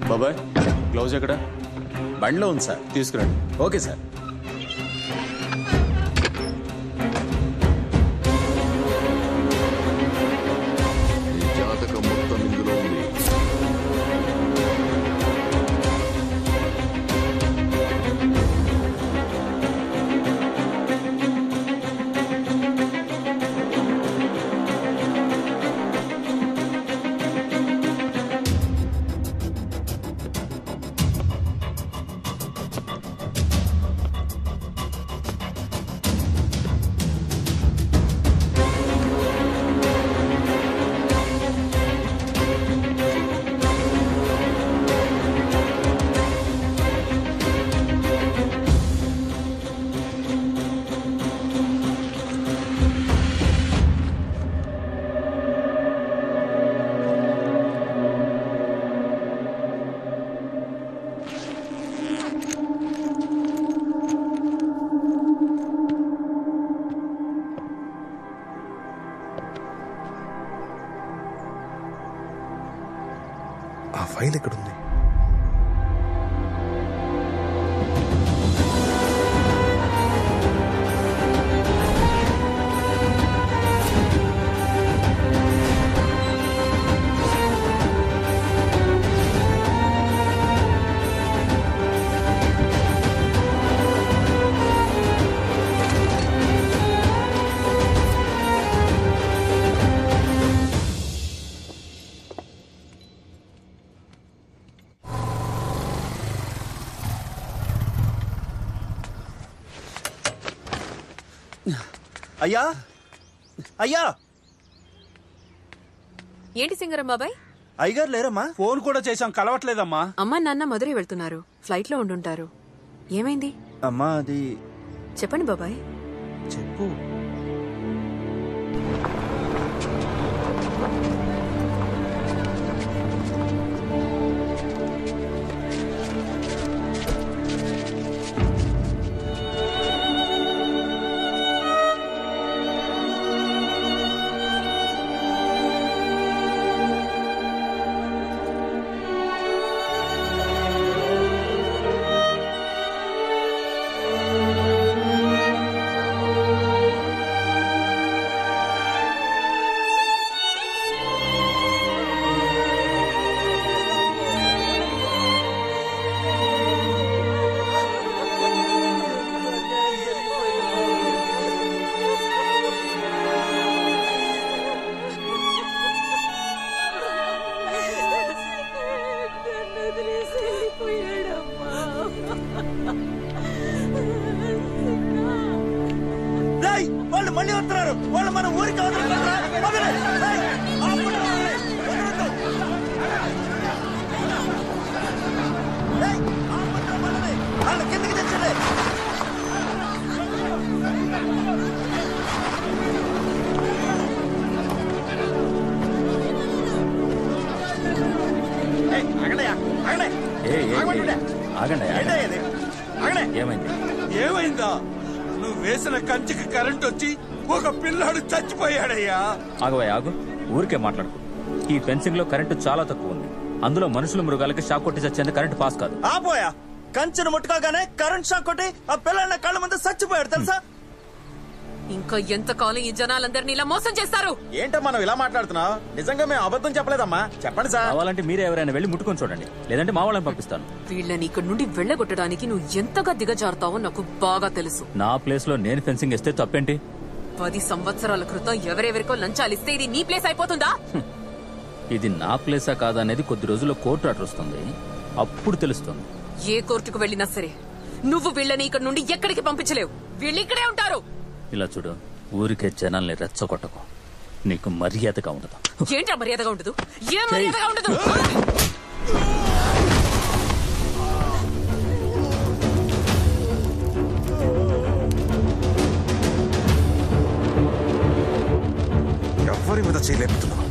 బాబాయ్ గ్లౌజ్ ఎక్కడ? బండిలో ఉంది సార్. తీసుకురండి. Okay sir. జాతకం మొత్తం ఇందులో ఉంది. ఆ ఫైల్ ఎక్కడుంది? అయ్యా అయ్యా, ఏంటి సింగరం బాబాయ్? అయ్యగారు లేరమ్మా? ఫోన్ కూడా చేశాం, కలవట్లేదమ్మా. అమ్మా నాన్న మధురై వెళ్తున్నారు, ఫ్లైట్ లో ఉండుంటారు. ఏమైంది? అమ్మా అది చెప్పండి బాబాయ్. చెప్పు. వాళ్ళు మళ్ళీ వస్తున్నారు. వాళ్ళు మన ఊరికి వాళ్ళ కిందకి తెచ్చండి. ఏమైందా? నువ్వు వేసిన కంచికి కరెంట్ వచ్చి ఒక పిల్లాడు చచ్చిపోయాడయ్యా. ఆగు, ఊరికే మాట్లాడుకో. ఈ ఫెన్సింగ్ లో కరెంటు చాలా తక్కువ ఉంది. అందులో మనుషులు మృగాలకి షాక్ కొట్టి చచ్చేందుకు కరెంటు పాస్ కాదు. ఆపోయా, కంచెను ముట్టుకోగానే కరెంట్ షాక్ కొట్టి ఆ పిల్లల కళ్ళ ముందు చచ్చిపోయాడు తెలుసా? ఇంకా ఎంతకాలం ఈ జనాలందరినీ ఇలా మోసం చేస్తారు? ఏంటమ్మా నువ్వు ఇలా మాట్లాడుతున్నావు? నిజంగా మేము అబద్ధం చెప్పలేదమ్మా. చెప్పండి సార్. కావాలంటే మీరే ఎవరైనా వెళ్ళి ముట్టుకొని చూడండి, లేదంటే మా వాళ్ళని పంపిస్తాను. వీళ్ళని ఇక్కడ నుండి వెళ్ళగొట్టడానికి నువ్వు ఎంతగా దిగజారుతావో నాకు బాగా తెలుసు. నా ప్లేస్ లో నేను ఫెన్సింగ్ వేస్తే తప్పేంటి? 10 సంవత్సరాల క్రితం ఎవరెవరికో లంచాలిస్తే ఇది నీ ప్లేస్ అయిపోతుందా? ఇది నా ప్లేసా కాదా అనేది కొద్ది రోజుల్లో కోర్టు ఆర్డర్ వస్తుంది, అప్పుడు తెలుస్తుంది. ఏ కోర్టుకు వెళ్ళినా సరే నువ్వు వీళ్ళని ఇక్కడ నుండి ఎక్కడికి పంపించలేవు. వీళ్ళు ఇక్కడే ఉంటారు. ఇలా చూడు, ఊరికే జనాల్ని రెచ్చగొట్టకు. నీకు మర్యాదగా ఉండదు. ఏంటా మర్యాదగా ఉండదు? ఏం మర్యాదగా ఉండదు? ఎవరి మీద చేయలేపుతున్నావు?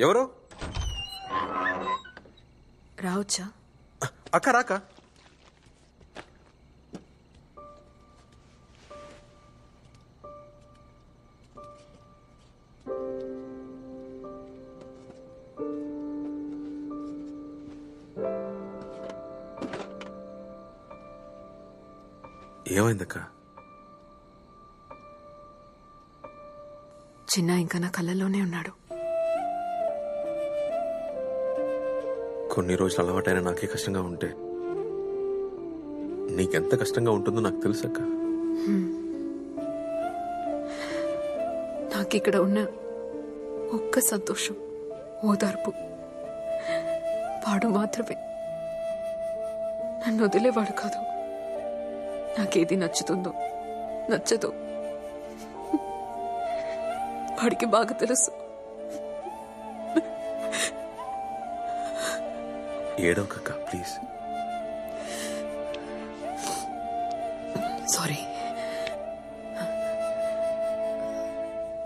ఎవరు? రావచ్చా? అక్క రాక. ఏమైందక్క? చిన్న ఇంకా నా కళ్ళల్లోనే ఉన్నాడు. కొన్ని రోజులు అలవాటైనా నాకే కష్టంగా ఉంటే నీకెంత కష్టంగా ఉంటుందో నాకు తెలుసక్క. నాకిక్కడ ఉన్న ఒక్క సంతోషం, ఓదార్పు వాడు మాత్రమే. నన్ను వదిలేవాడు కాదు. నాకేది నచ్చుతుందో నచ్చదో వాడికి బాగా తెలుసు. ఏడవకక్క ప్లీజ్. సారీ.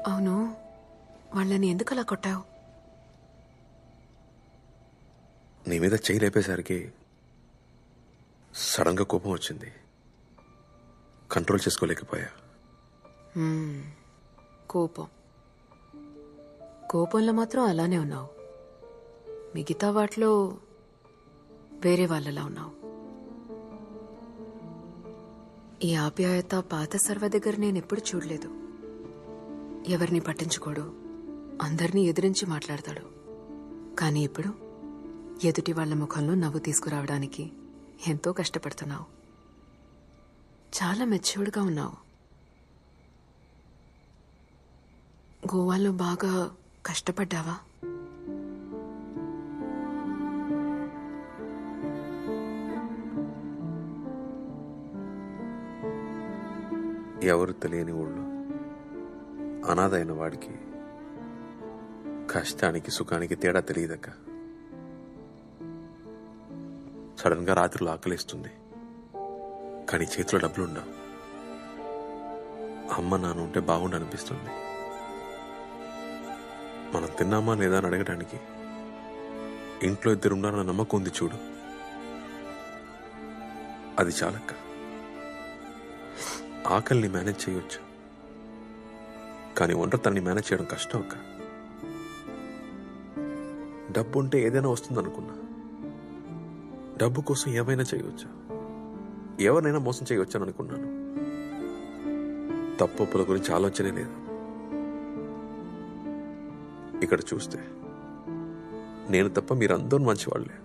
అవును, వాళ్ళని ఎందుకు అలా కొట్టావు? నీ మీద చేయి లేపేసరికి సడన్ గా కోపం వచ్చింది. కంట్రోల్ చేసుకోలేకపోయా. కోపంలో మాత్రం అలానే ఉన్నావు. మిగతా వాటిలో వేరే వాళ్ళలా ఉన్నావు. ఈ ఆప్యాయత పాత సర్వ దగ్గర నేనెప్పుడు చూడలేదు. ఎవరిని పట్టించుకోడు, అందరినీ ఎదిరించి మాట్లాడతాడు. కానీ ఇప్పుడు ఎదుటి వాళ్ళ ముఖంలో నవ్వు తీసుకురావడానికి ఎంతో కష్టపడుతున్నావు. చాలా మెచ్యూర్డ్గా ఉన్నావు. గోవాలో బాగా కష్టపడ్డావా? ఎవరు తెలియని ఊళ్ళో అనాథ అయిన వాడికి కష్టానికి సుఖానికి తేడా తెలియదక్క. సడన్ గా రాత్రిలో ఆకలిస్తుంది, కానీ చేతిలో డబ్బులుండవు. అమ్మ నాన్న ఉంటే బాగుండు అనిపిస్తుంది. మనం తిన్నామా లేదా అని అడగడానికి ఇంట్లో ఇద్దరు ఉన్నారన్న నమ్మకం ఉంది చూడు, అది చాలక్క. ఆకలిని మేనేజ్ చేయొచ్చు, కానీ ఒంటరితనాన్ని మేనేజ్ చేయడం కష్టం అక్క. డబ్బు ఉంటే ఏదైనా వస్తుందనుకున్నా. డబ్బు కోసం ఏమైనా చేయవచ్చు, ఎవరినైనా మోసం చేయవచ్చు అని అనుకున్నాను. తప్పుల గురించి ఆలోచనే లేదు. ఇక్కడ చూస్తే నేను తప్ప మీరందరూ మంచివాళ్లే.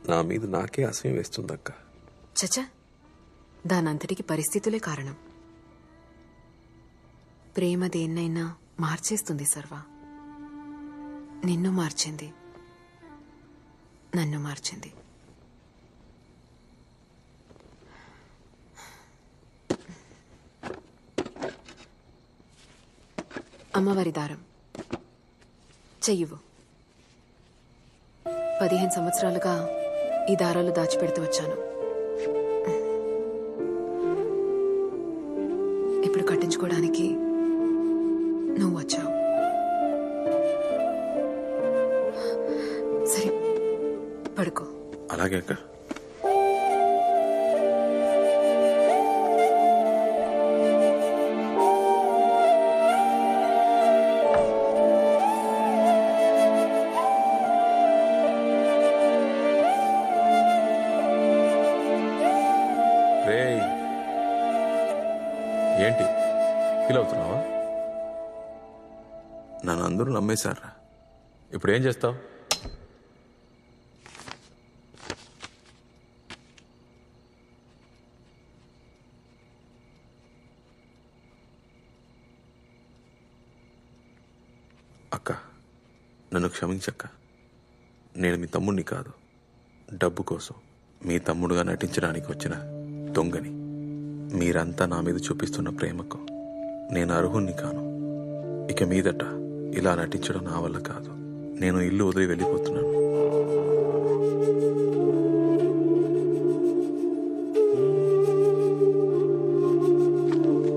నా మీద నాకే అసహ్యం వేస్తుందక్క. చచ్చా, దానంతటికి పరిస్థితులే కారణం. ప్రేమ దేన్నైనా మార్చేస్తుంది సర్వ. నిన్ను మార్చింది, నన్ను మార్చింది. అమ్మవారి దారం చెయ్యవు. 15 సంవత్సరాలుగా ఈ దారాలు దాచిపెడుతూ వచ్చాను. ఇప్పుడు కట్టించుకోవడానికి నువ్వు వచ్చావు. సరే, పడుకో. అలాగే అక్క. ఏంటి ఫీల్ అవుతున్నావా? నన్ను అందరూ నమ్మేశారా? ఇప్పుడు ఏం చేస్తావు? అక్క, నన్ను క్షమించక్క. నేను మీ తమ్ముడిని కాదు, డబ్బు కోసం మీ తమ్ముడుగా నటించడానికి వచ్చిన దొంగని. మీరంతా నా మీద చూపిస్తున్న ప్రేమకు నేను అర్హుణ్ణి కాను. ఇక మీదట ఇలా నటించడం నా వల్ల కాదు. నేను ఇల్లు వదిలి వెళ్ళిపోతున్నాను.